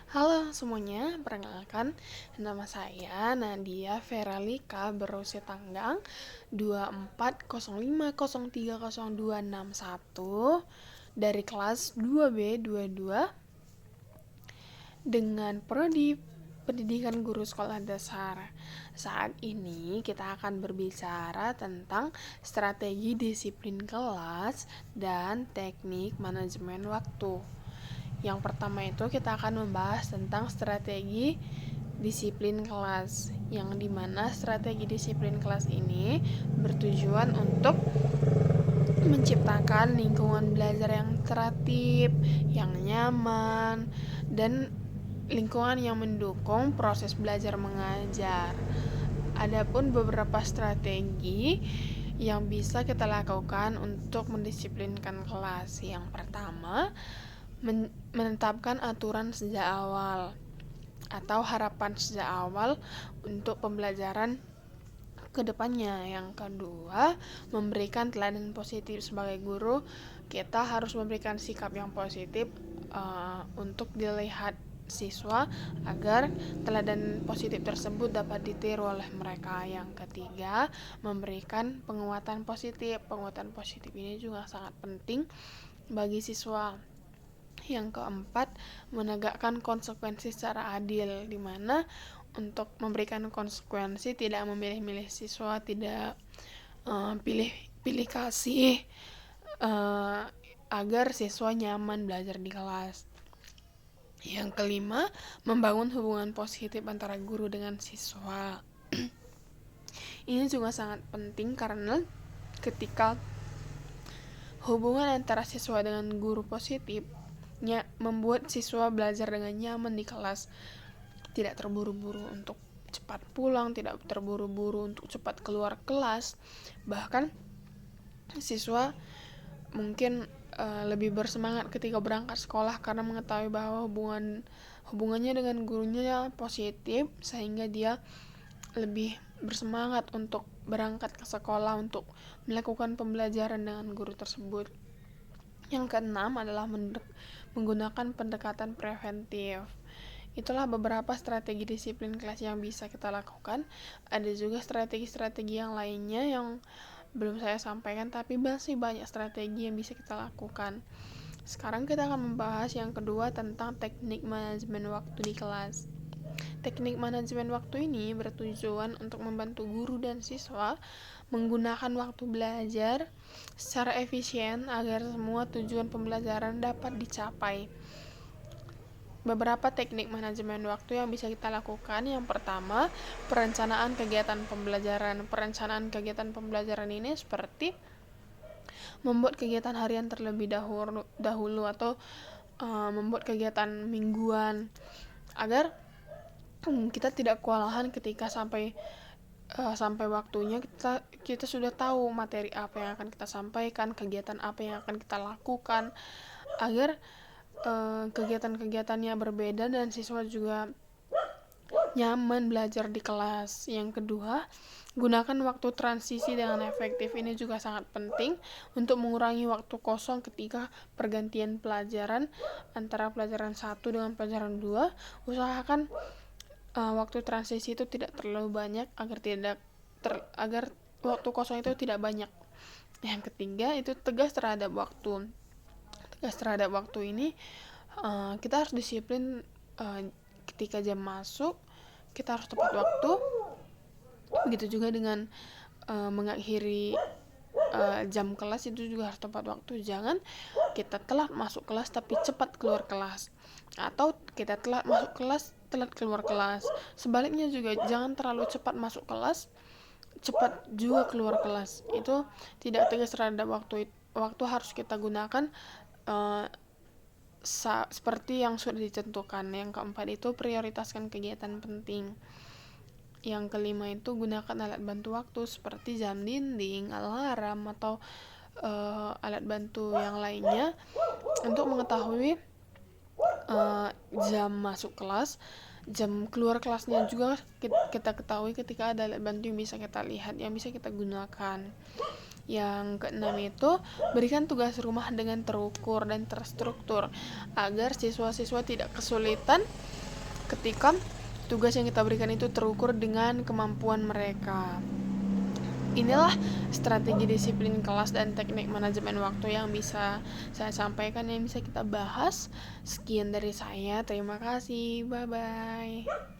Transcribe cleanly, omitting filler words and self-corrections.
Halo semuanya, perkenalkan nama saya Nadia Veralika berusia tanggal 2405030261 dari kelas 2B22 dengan prodi Pendidikan Guru Sekolah Dasar. Saat ini kita akan berbicara tentang strategi disiplin kelas dan teknik manajemen waktu. Yang pertama itu kita akan membahas tentang strategi disiplin kelas, yang dimana strategi disiplin kelas ini bertujuan untuk menciptakan lingkungan belajar yang tertib, yang nyaman, dan lingkungan yang mendukung proses belajar mengajar. Adapun beberapa strategi yang bisa kita lakukan untuk mendisiplinkan kelas. Yang pertama, menetapkan aturan sejak awal atau harapan sejak awal untuk pembelajaran kedepannya. Yang kedua, memberikan teladan positif. Sebagai guru, kita harus memberikan sikap yang positif untuk dilihat siswa agar teladan positif tersebut dapat ditiru oleh mereka. Yang ketiga, memberikan penguatan positif. Penguatan positif ini juga sangat penting bagi siswa. Yang keempat, menegakkan konsekuensi secara adil, di mana untuk memberikan konsekuensi tidak memilih-milih siswa, tidak pilih kasih, agar siswa nyaman belajar di kelas. Yang kelima, membangun hubungan positif antara guru dengan siswa. Ini juga sangat penting karena ketika hubungan antara siswa dengan guru positif membuat siswa belajar dengan nyaman di kelas, tidak terburu-buru untuk cepat pulang, tidak terburu-buru untuk cepat keluar kelas. Bahkan siswa mungkin lebih bersemangat ketika berangkat sekolah karena mengetahui bahwa hubungannya dengan gurunya positif, sehingga dia lebih bersemangat untuk berangkat ke sekolah untuk melakukan pembelajaran dengan guru tersebut. Yang keenam adalah menggunakan pendekatan preventif. Itulah beberapa strategi disiplin kelas yang bisa kita lakukan. Ada juga strategi-strategi yang lainnya yang belum saya sampaikan, tapi masih banyak strategi yang bisa kita lakukan. Sekarang kita akan membahas yang kedua tentang teknik manajemen waktu di kelas. Teknik manajemen waktu ini bertujuan untuk membantu guru dan siswa menggunakan waktu belajar secara efisien agar semua tujuan pembelajaran dapat dicapai. Beberapa teknik manajemen waktu yang bisa kita lakukan. Yang pertama, perencanaan kegiatan pembelajaran. Perencanaan kegiatan pembelajaran ini seperti membuat kegiatan harian terlebih dahulu atau membuat kegiatan mingguan agar kita tidak kewalahan ketika sampai waktunya kita sudah tahu materi apa yang akan kita sampaikan, kegiatan apa yang akan kita lakukan, agar kegiatan-kegiatannya berbeda dan siswa juga nyaman belajar di kelas. Yang kedua, gunakan waktu transisi dengan efektif. Ini juga sangat penting untuk mengurangi waktu kosong ketika pergantian pelajaran antara pelajaran 1 dengan pelajaran 2. Usahakan waktu transisi itu tidak terlalu banyak agar waktu kosong itu tidak banyak. Yang ketiga, itu tegas terhadap waktu. Tegas terhadap waktu ini kita harus disiplin. Ketika jam masuk, kita harus tepat waktu. Begitu juga dengan mengakhiri jam kelas, itu juga harus tepat waktu. Jangan kita telat masuk kelas tapi cepat keluar kelas, atau kita telat masuk kelas telat keluar kelas. Sebaliknya juga, jangan terlalu cepat masuk kelas, cepat juga keluar kelas. Itu tidak tegas terhadap waktu. Waktu harus kita gunakan seperti yang sudah ditentukan. Yang keempat itu prioritaskan kegiatan penting. Yang kelima itu gunakan alat bantu waktu seperti jam dinding, alarm, atau alat bantu yang lainnya untuk mengetahui jam masuk kelas, jam keluar kelasnya juga kita ketahui ketika ada alat bantu yang bisa kita lihat, yang bisa kita gunakan. Yang keenam itu, berikan tugas rumah dengan terukur dan terstruktur agar siswa-siswa tidak kesulitan ketika tugas yang kita berikan itu terukur dengan kemampuan mereka. Inilah strategi disiplin kelas dan teknik manajemen waktu yang bisa saya sampaikan, yang bisa kita bahas. Sekian dari saya, terima kasih, bye-bye.